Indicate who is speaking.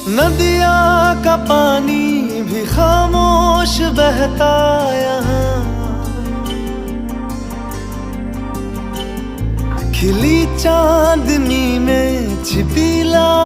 Speaker 1: नदिया का पानी भी खामोश बहता यहाँ, खिली चांदनी में छिपी ला